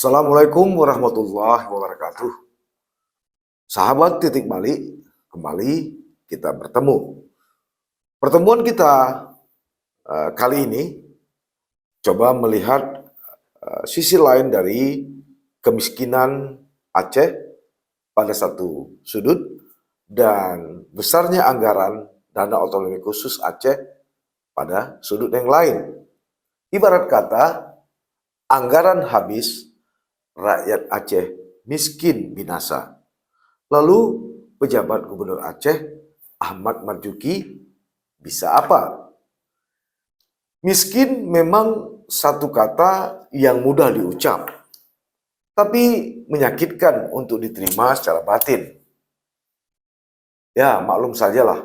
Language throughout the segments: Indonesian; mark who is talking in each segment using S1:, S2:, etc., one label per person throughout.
S1: Assalamualaikum warahmatullahi wabarakatuh. Sahabat Titik Balik, kembali kita bertemu. Pertemuan kita kali ini coba melihat sisi lain dari kemiskinan Aceh pada satu sudut dan besarnya anggaran dana otonomi khusus Aceh pada sudut yang lain. Ibarat kata, anggaran habis, rakyat Aceh miskin binasa. Lalu pejabat Gubernur Aceh Ahmad Marzuki bisa apa? Miskin memang satu kata yang mudah diucap, tapi menyakitkan untuk diterima secara batin. Ya, maklum sajalah,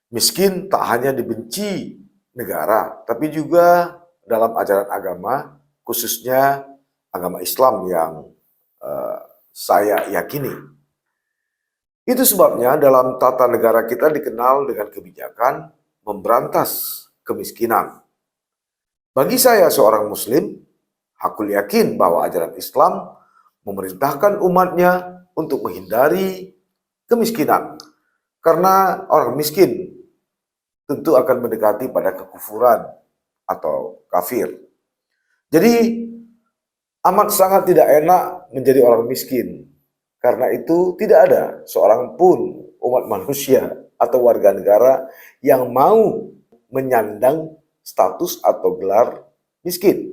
S1: miskin tak hanya dibenci negara, tapi juga dalam ajaran agama, khususnya agama Islam yang saya yakini. Itu sebabnya dalam tata negara kita dikenal dengan kebijakan memberantas kemiskinan. Bagi saya seorang muslim, aku yakin bahwa ajaran Islam memerintahkan umatnya untuk menghindari kemiskinan. Karena orang miskin tentu akan mendekati pada kekufuran atau kafir. Jadi amat sangat tidak enak menjadi orang miskin. Karena itu tidak ada seorang pun umat manusia atau warga negara yang mau menyandang status atau gelar miskin.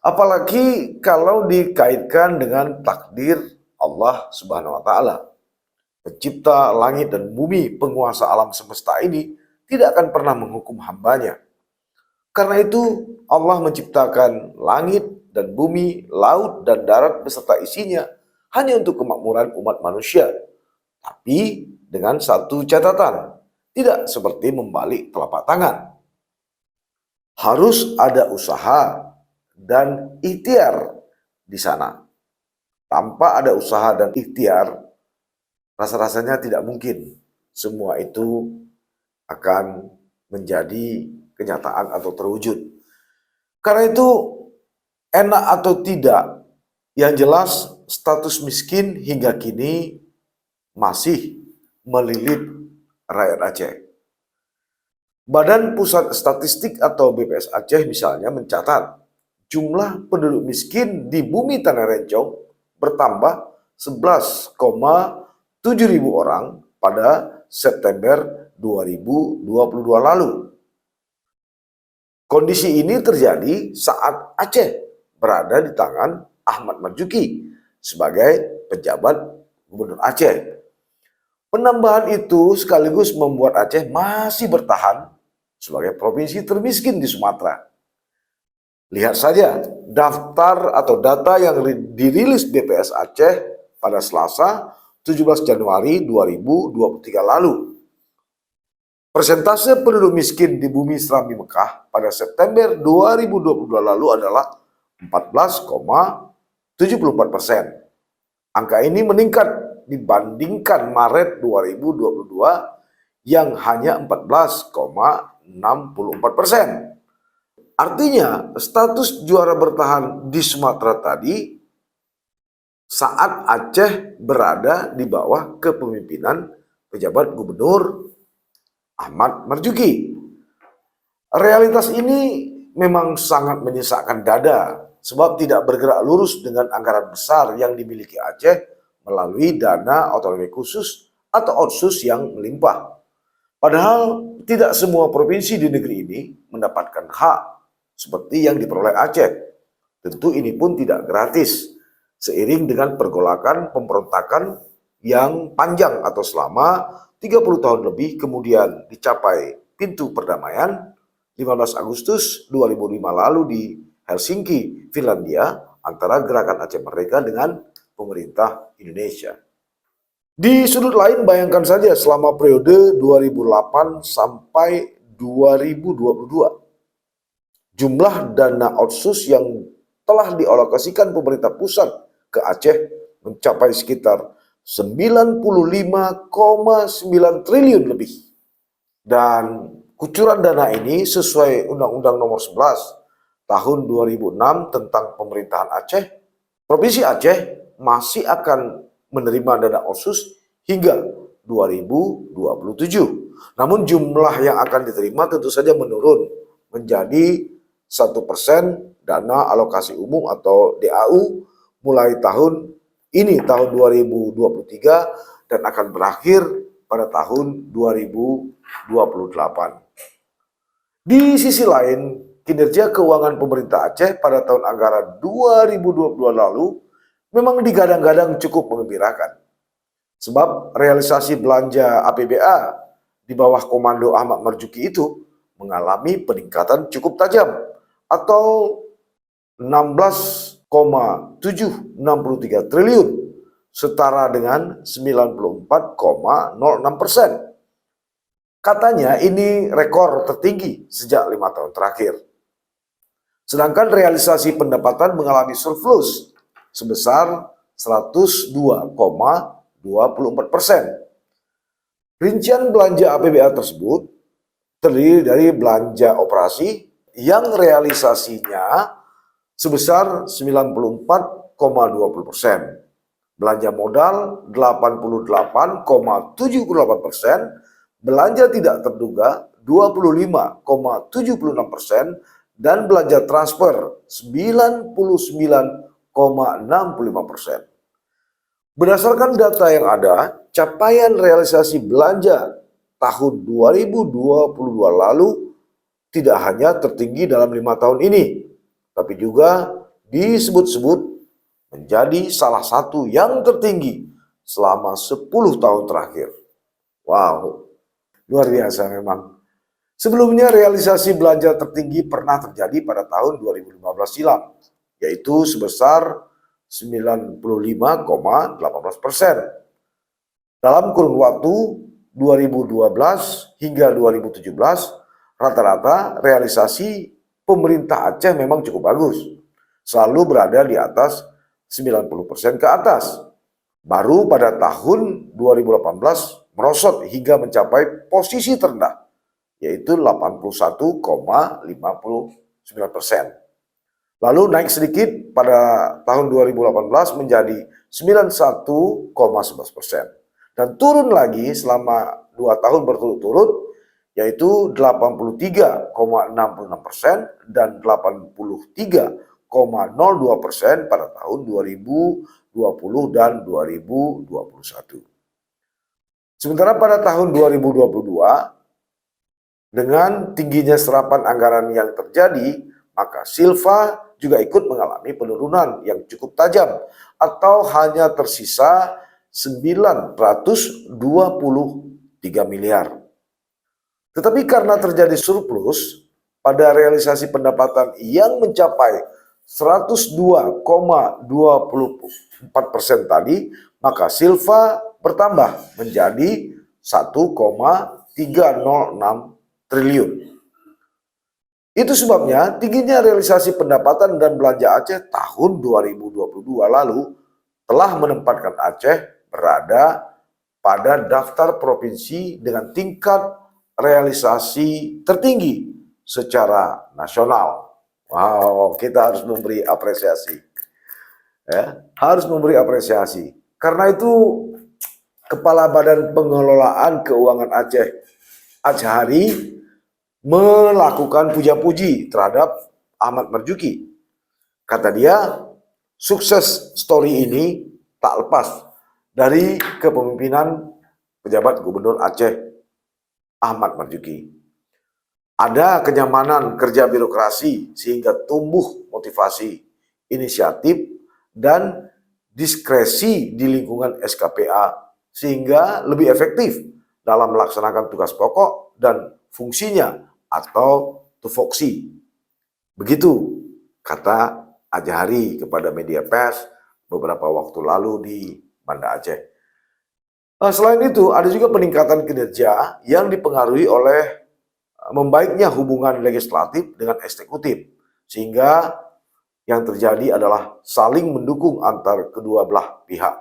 S1: Apalagi kalau dikaitkan dengan takdir Allah Subhanahu wa taala. Pencipta langit dan bumi, penguasa alam semesta ini tidak akan pernah menghukum hambanya. Karena itu Allah menciptakan langit dan bumi, laut dan darat beserta isinya hanya untuk kemakmuran umat manusia. Tapi dengan satu catatan, tidak seperti membalik telapak tangan. Harus ada usaha dan ikhtiar di sana. Tanpa ada usaha dan ikhtiar, rasa-rasanya tidak mungkin semua itu akan menjadi kenyataan atau terwujud. Karena itu, enak atau tidak, yang jelas status miskin hingga kini masih melilit rakyat Aceh. Badan Pusat Statistik atau BPS Aceh misalnya mencatat jumlah penduduk miskin di bumi Tanah Rencong bertambah 11,7 ribu orang pada September 2022 lalu. Kondisi ini terjadi saat Aceh berada di tangan Ahmad Marzuki sebagai pejabat Gubernur Aceh. Penambahan itu sekaligus membuat Aceh masih bertahan sebagai provinsi termiskin di Sumatera. Lihat saja daftar atau data yang dirilis BPS Aceh pada Selasa 17 Januari 2023 lalu. Persentase penduduk miskin di bumi Serambi Mekah pada September 2022 lalu adalah 14,74%. Angka ini meningkat dibandingkan Maret 2022 yang hanya 14,64%. Artinya, status juara bertahan di Sumatera tadi saat Aceh berada di bawah kepemimpinan pejabat Gubernur Ahmad Marzuki. Realitas ini memang sangat menyesakkan dada sebab tidak bergerak lurus dengan anggaran besar yang dimiliki Aceh melalui dana otonomi khusus atau otsus yang melimpah. Padahal tidak semua provinsi di negeri ini mendapatkan hak seperti yang diperoleh Aceh. Tentu ini pun tidak gratis. Seiring dengan pergolakan pemberontakan yang panjang atau selama 30 tahun lebih kemudian dicapai pintu perdamaian 15 Agustus 2005 lalu di Helsinki, Finlandia, antara Gerakan Aceh Merdeka dengan pemerintah Indonesia. Di sudut lain, bayangkan saja selama periode 2008 sampai 2022, jumlah dana otsus yang telah dialokasikan pemerintah pusat ke Aceh mencapai sekitar 95,9 triliun lebih. Dan kucuran dana ini sesuai Undang-Undang Nomor 11 tahun 2006 tentang pemerintahan Aceh, Provinsi Aceh masih akan menerima dana OSUS hingga 2027. Namun jumlah yang akan diterima tentu saja menurun menjadi 1% dana alokasi umum atau DAU mulai tahun ini, tahun 2023, dan akan berakhir pada tahun 2028. Di sisi lain, kinerja keuangan pemerintah Aceh pada tahun anggaran 2022 lalu memang digadang-gadang cukup mengembirakan. Sebab realisasi belanja APBA di bawah komando Ahmad Marzuki itu mengalami peningkatan cukup tajam atau 16,763 triliun, setara dengan 94,06%. Katanya ini rekor tertinggi sejak 5 tahun terakhir. Sedangkan realisasi pendapatan mengalami surplus sebesar 102,24%. Rincian belanja APBA tersebut terdiri dari belanja operasi yang realisasinya sebesar 94,20%, belanja modal 88,78%, belanja tidak terduga 25,76%, dan belanja transfer 99,65%. Berdasarkan data yang ada, capaian realisasi belanja tahun 2022 lalu tidak hanya tertinggi dalam 5 tahun ini, tapi juga disebut-sebut menjadi salah satu yang tertinggi selama 10 tahun terakhir. Wow, luar biasa memang. Sebelumnya realisasi belanja tertinggi pernah terjadi pada tahun 2015 silam, yaitu sebesar 95,18%. Dalam kurun waktu 2012 hingga 2017, rata-rata realisasi pemerintah Aceh memang cukup bagus, selalu berada di atas 90% ke atas. Baru pada tahun 2018 merosot hingga mencapai posisi terendah, yaitu 81,59%. Lalu naik sedikit pada tahun 2018 menjadi 91,11%. Dan turun lagi selama 2 tahun berturut-turut, yaitu 83,66% dan 83,02% pada tahun 2020 dan 2021. Sementara pada tahun 2022, dengan tingginya serapan anggaran yang terjadi, maka silva juga ikut mengalami penurunan yang cukup tajam atau hanya tersisa 923 miliar. Tetapi karena terjadi surplus pada realisasi pendapatan yang mencapai 102,24% tadi, maka silva bertambah menjadi 1,306 triliun. Itu sebabnya tingginya realisasi pendapatan dan belanja Aceh tahun 2022 lalu telah menempatkan Aceh berada pada daftar provinsi dengan tingkat realisasi tertinggi secara nasional. Wow, kita harus memberi apresiasi. Ya, harus memberi apresiasi. Karena itu Kepala Badan Pengelolaan Keuangan Aceh, Azhari, melakukan puja-puji terhadap Ahmad Marzuki. Kata dia, sukses story ini tak lepas dari kepemimpinan pejabat Gubernur Aceh Ahmad Marzuki. Ada kenyamanan kerja birokrasi sehingga tumbuh motivasi, inisiatif, dan diskresi di lingkungan SKPA sehingga lebih efektif dalam melaksanakan tugas pokok dan fungsinya atau tupoksi. Begitu kata Azhari kepada media pers beberapa waktu lalu di Banda Aceh. Selain itu, ada juga peningkatan kinerja yang dipengaruhi oleh membaiknya hubungan legislatif dengan eksekutif, sehingga yang terjadi adalah saling mendukung antar kedua belah pihak.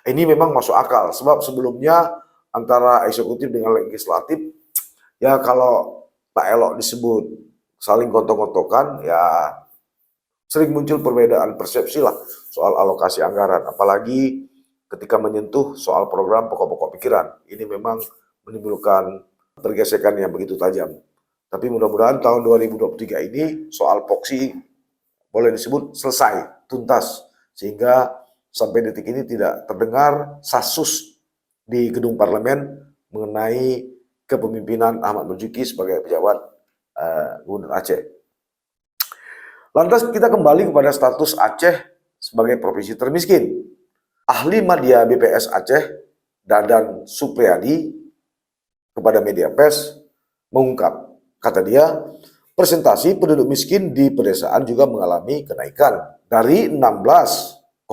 S1: Ini memang masuk akal, sebab sebelumnya antara eksekutif dengan legislatif, ya kalau tak elok disebut saling gontok-gontokan, ya sering muncul perbedaan persepsi lah soal alokasi anggaran, apalagi ketika menyentuh soal program pokok-pokok pikiran. Ini memang menimbulkan pergesekan yang begitu tajam. Tapi mudah-mudahan tahun 2023 ini soal POKSI boleh disebut selesai, tuntas, sehingga sampai detik ini tidak terdengar sasus di gedung parlemen mengenai kepemimpinan Ahmad Marzuki sebagai pejabat Gubernur Aceh. Lantas kita kembali kepada status Aceh sebagai provinsi termiskin. Ahli Madya BPS Aceh, Dadan Supriyadi, kepada media pers mengungkap, kata dia, persentasi penduduk miskin di pedesaan juga mengalami kenaikan dari 16,87%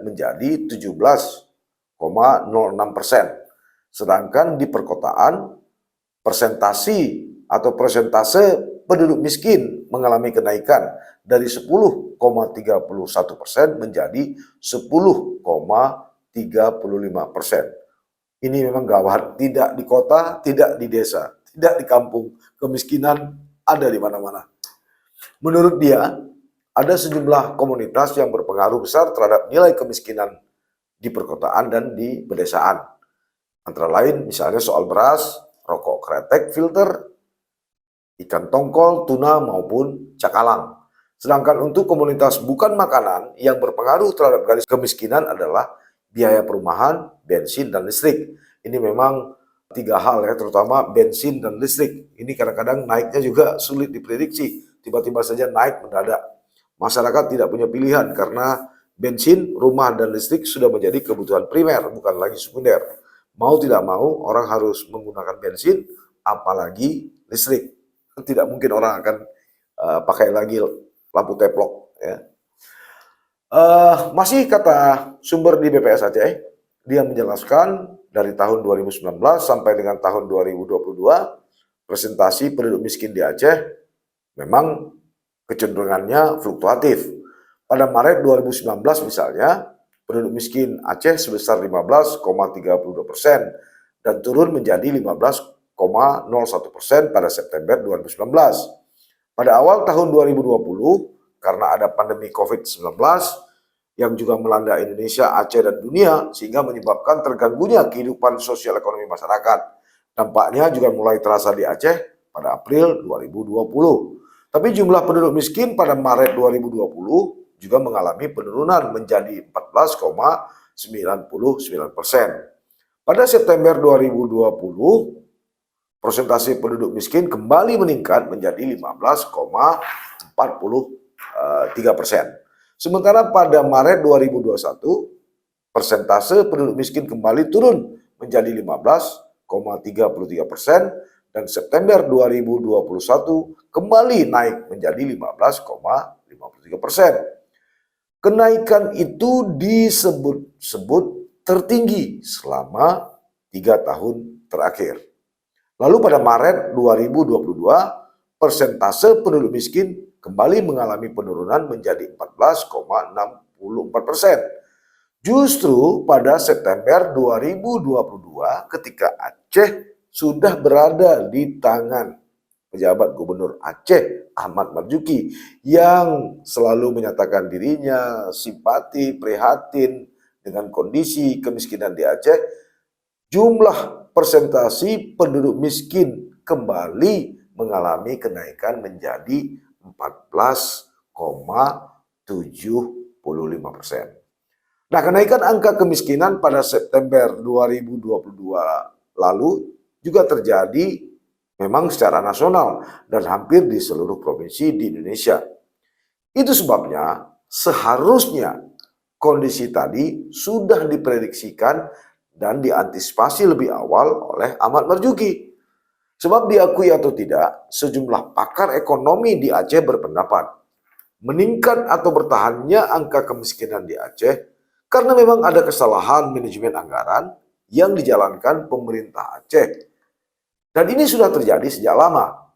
S1: menjadi 17,06%. Sedangkan di perkotaan, persentase penduduk miskin mengalami kenaikan dari 10,31% menjadi 10,35%. Ini memang gawat, tidak di kota, tidak di desa, tidak di kampung. Kemiskinan ada di mana-mana. Menurut dia, ada sejumlah komunitas yang berpengaruh besar terhadap nilai kemiskinan di perkotaan dan di pedesaan. Antara lain misalnya soal beras, rokok kretek filter, ikan tongkol, tuna maupun cakalang. Sedangkan untuk komunitas bukan makanan yang berpengaruh terhadap garis kemiskinan adalah biaya perumahan, bensin, dan listrik. Ini memang tiga hal ya, terutama bensin dan listrik. Ini kadang-kadang naiknya juga sulit diprediksi. Tiba-tiba saja naik mendadak. Masyarakat tidak punya pilihan karena bensin, rumah, dan listrik sudah menjadi kebutuhan primer, bukan lagi sekunder. Mau tidak mau, orang harus menggunakan bensin, apalagi listrik. Tidak mungkin orang akan pakai lagi lampu teplok. Ya. Masih kata sumber di BPS Aceh, dia menjelaskan dari tahun 2019 sampai dengan tahun 2022, presentasi penduduk miskin di Aceh memang kecenderungannya fluktuatif. Pada Maret 2019 misalnya, penduduk miskin Aceh sebesar 15,32% dan turun menjadi 15,01% pada September 2019. Pada awal tahun 2020, karena ada pandemi COVID-19 yang juga melanda Indonesia, Aceh, dan dunia, sehingga menyebabkan terganggunya kehidupan sosial ekonomi masyarakat. Dampaknya juga mulai terasa di Aceh pada April 2020. Tapi jumlah penduduk miskin pada Maret 2020 juga mengalami penurunan menjadi 14,99%. Pada September 2020, persentase penduduk miskin kembali meningkat menjadi 15,43%. Sementara pada Maret 2021, persentase penduduk miskin kembali turun menjadi 15,33% dan September 2021 kembali naik menjadi 15,53%. Kenaikan itu disebut-sebut tertinggi selama 3 tahun terakhir. Lalu pada Maret 2022, persentase penduduk miskin kembali mengalami penurunan menjadi 14,64%. Justru pada September 2022, ketika Aceh sudah berada di tangan pejabat Gubernur Aceh Ahmad Marzuki yang selalu menyatakan dirinya simpati, prihatin dengan kondisi kemiskinan di Aceh, jumlah persentasi penduduk miskin kembali mengalami kenaikan menjadi 14,75%. Nah, kenaikan angka kemiskinan pada September 2022 lalu juga terjadi memang secara nasional dan hampir di seluruh provinsi di Indonesia. Itu sebabnya seharusnya kondisi tadi sudah diprediksikan dan diantisipasi lebih awal oleh Ahmad Marzuki. Sebab diakui atau tidak, sejumlah pakar ekonomi di Aceh berpendapat meningkat atau bertahannya angka kemiskinan di Aceh karena memang ada kesalahan manajemen anggaran yang dijalankan pemerintah Aceh. Dan ini sudah terjadi sejak lama.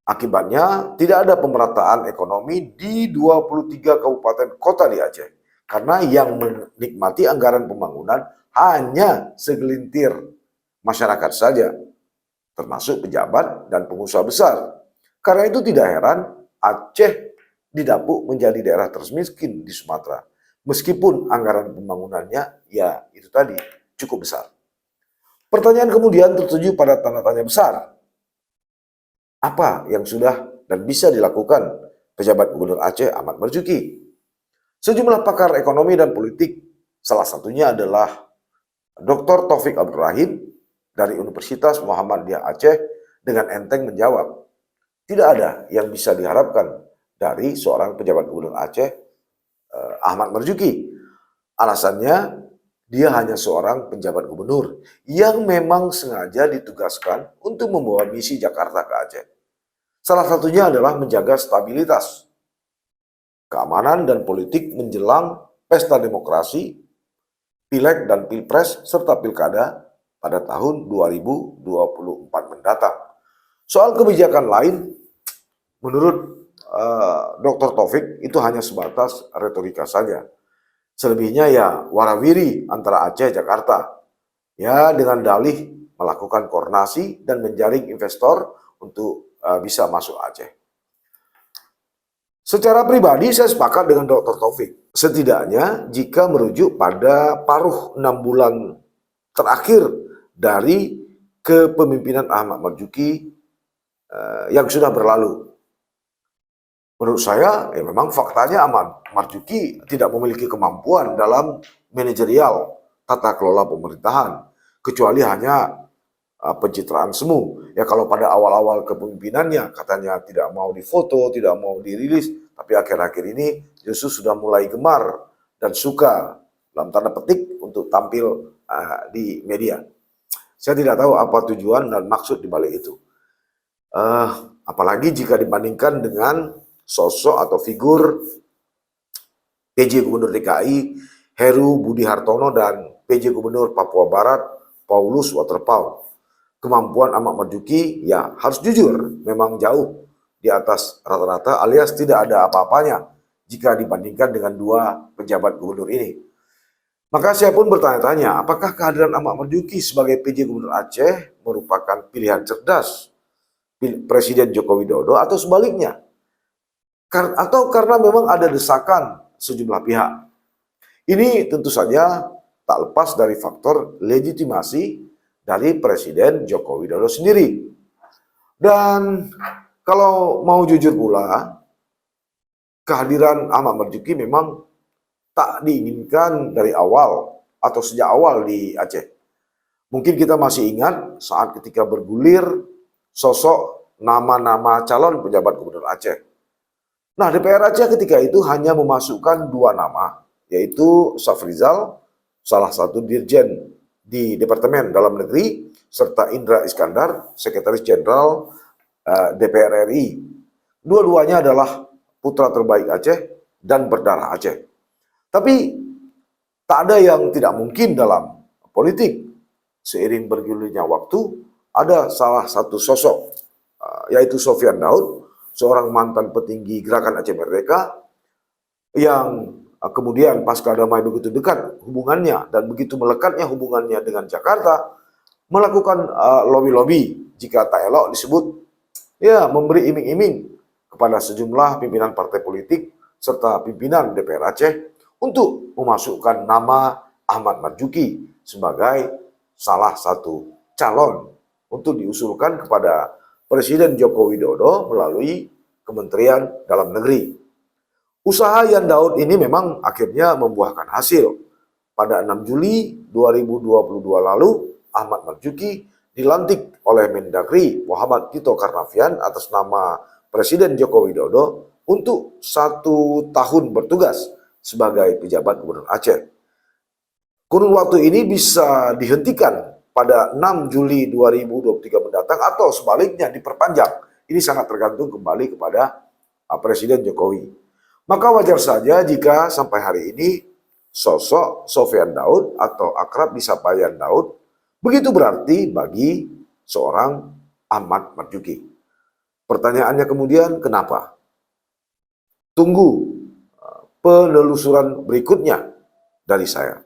S1: Akibatnya tidak ada pemerataan ekonomi di 23 kabupaten kota di Aceh. Karena yang menikmati anggaran pembangunan hanya segelintir masyarakat saja, termasuk pejabat dan pengusaha besar. Karena itu tidak heran Aceh didapuk menjadi daerah termiskin di Sumatera. Meskipun anggaran pembangunannya ya itu tadi cukup besar. Pertanyaan kemudian tertuju pada tanda tanya besar. Apa yang sudah dan bisa dilakukan pejabat Gubernur Aceh Ahmad Marzuki? Sejumlah pakar ekonomi dan politik, salah satunya adalah Dr. Taufik Abdul Rahim dari Universitas Muhammadiyah Aceh dengan enteng menjawab, tidak ada yang bisa diharapkan dari seorang pejabat Gubernur Aceh Ahmad Marzuki. Alasannya, dia hanya seorang penjabat gubernur yang memang sengaja ditugaskan untuk membawa misi Jakarta ke Aceh. Salah satunya adalah menjaga stabilitas, keamanan dan politik menjelang pesta demokrasi, pileg dan pilpres, serta pilkada pada tahun 2024 mendatang. Soal kebijakan lain, menurut Dr. Taufik itu hanya sebatas retorika saja. Selebihnya ya warawiri antara Aceh Jakarta. Ya dengan dalih melakukan koordinasi dan menjaring investor untuk bisa masuk Aceh. Secara pribadi saya sepakat dengan Dr. Taufik. Setidaknya jika merujuk pada paruh 6 bulan terakhir dari kepemimpinan Ahmad Marzuki yang sudah berlalu. Menurut saya, ya memang faktanya Ahmad Marzuki tidak memiliki kemampuan dalam manajerial tata kelola pemerintahan, kecuali hanya pencitraan semu. Ya kalau pada awal-awal kepemimpinannya katanya tidak mau difoto, tidak mau dirilis, tapi akhir-akhir ini justru sudah mulai gemar dan suka dalam tanda petik untuk tampil di media. Saya tidak tahu apa tujuan dan maksud di balik itu. Apalagi jika dibandingkan dengan sosok atau figur PJ Gubernur DKI Heru Budi Hartono dan PJ Gubernur Papua Barat Paulus Waterpauw. Kemampuan Ahmad Marzuki ya harus jujur memang jauh di atas rata-rata alias tidak ada apa-apanya jika dibandingkan dengan dua pejabat gubernur ini. Maka saya pun bertanya-tanya, apakah kehadiran Ahmad Marzuki sebagai PJ Gubernur Aceh merupakan pilihan cerdas Presiden Joko Widodo atau sebaliknya? Atau karena memang ada desakan sejumlah pihak. Ini tentu saja tak lepas dari faktor legitimasi dari Presiden Joko Widodo sendiri. Dan kalau mau jujur pula, kehadiran Ahmad Marzuki memang tak diinginkan dari awal atau sejak awal di Aceh. Mungkin kita masih ingat saat ketika bergulir sosok nama-nama calon pejabat gubernur Aceh. Nah, DPR Aceh ketika itu hanya memasukkan dua nama, yaitu Safrizal, salah satu dirjen di Departemen Dalam Negeri, serta Indra Iskandar, Sekretaris Jenderal DPR RI. Dua-duanya adalah putra terbaik Aceh dan berdarah Aceh. Tapi tak ada yang tidak mungkin dalam politik. Seiring bergulirnya waktu, ada salah satu sosok, yaitu Sofyan Daud, seorang mantan petinggi Gerakan Aceh Merdeka yang kemudian pasca damai begitu dekat hubungannya dan begitu melekatnya hubungannya dengan Jakarta, melakukan lobby-lobby jika tak elok disebut ya memberi iming-iming kepada sejumlah pimpinan partai politik serta pimpinan DPR Aceh untuk memasukkan nama Ahmad Marzuki sebagai salah satu calon untuk diusulkan kepada Presiden Joko Widodo melalui Kementerian Dalam Negeri. Usaha Yan Daud ini memang akhirnya membuahkan hasil. Pada 6 Juli 2022 lalu, Ahmad Marzuki dilantik oleh Mendagri Muhammad Tito Karnavian atas nama Presiden Joko Widodo untuk 1 tahun bertugas sebagai pejabat Gubernur Aceh. Kurun waktu ini bisa dihentikan pada 6 Juli 2023 mendatang atau sebaliknya diperpanjang. Ini sangat tergantung kembali kepada Presiden Jokowi. Maka wajar saja jika sampai hari ini sosok Sofyan Daud atau akrab disapa Yan Daud begitu berarti bagi seorang Ahmad Marzuki. Pertanyaannya kemudian kenapa? Tunggu penelusuran berikutnya dari saya.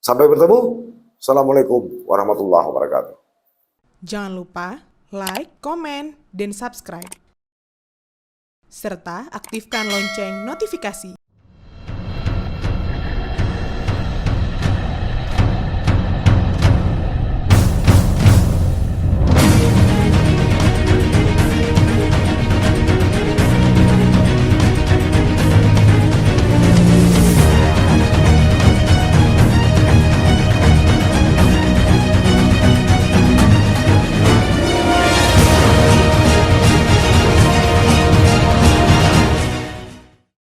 S1: Sampai bertemu. Assalamualaikum warahmatullahi wabarakatuh.
S2: Jangan lupa like, komen, dan subscribe. serta aktifkan lonceng notifikasi.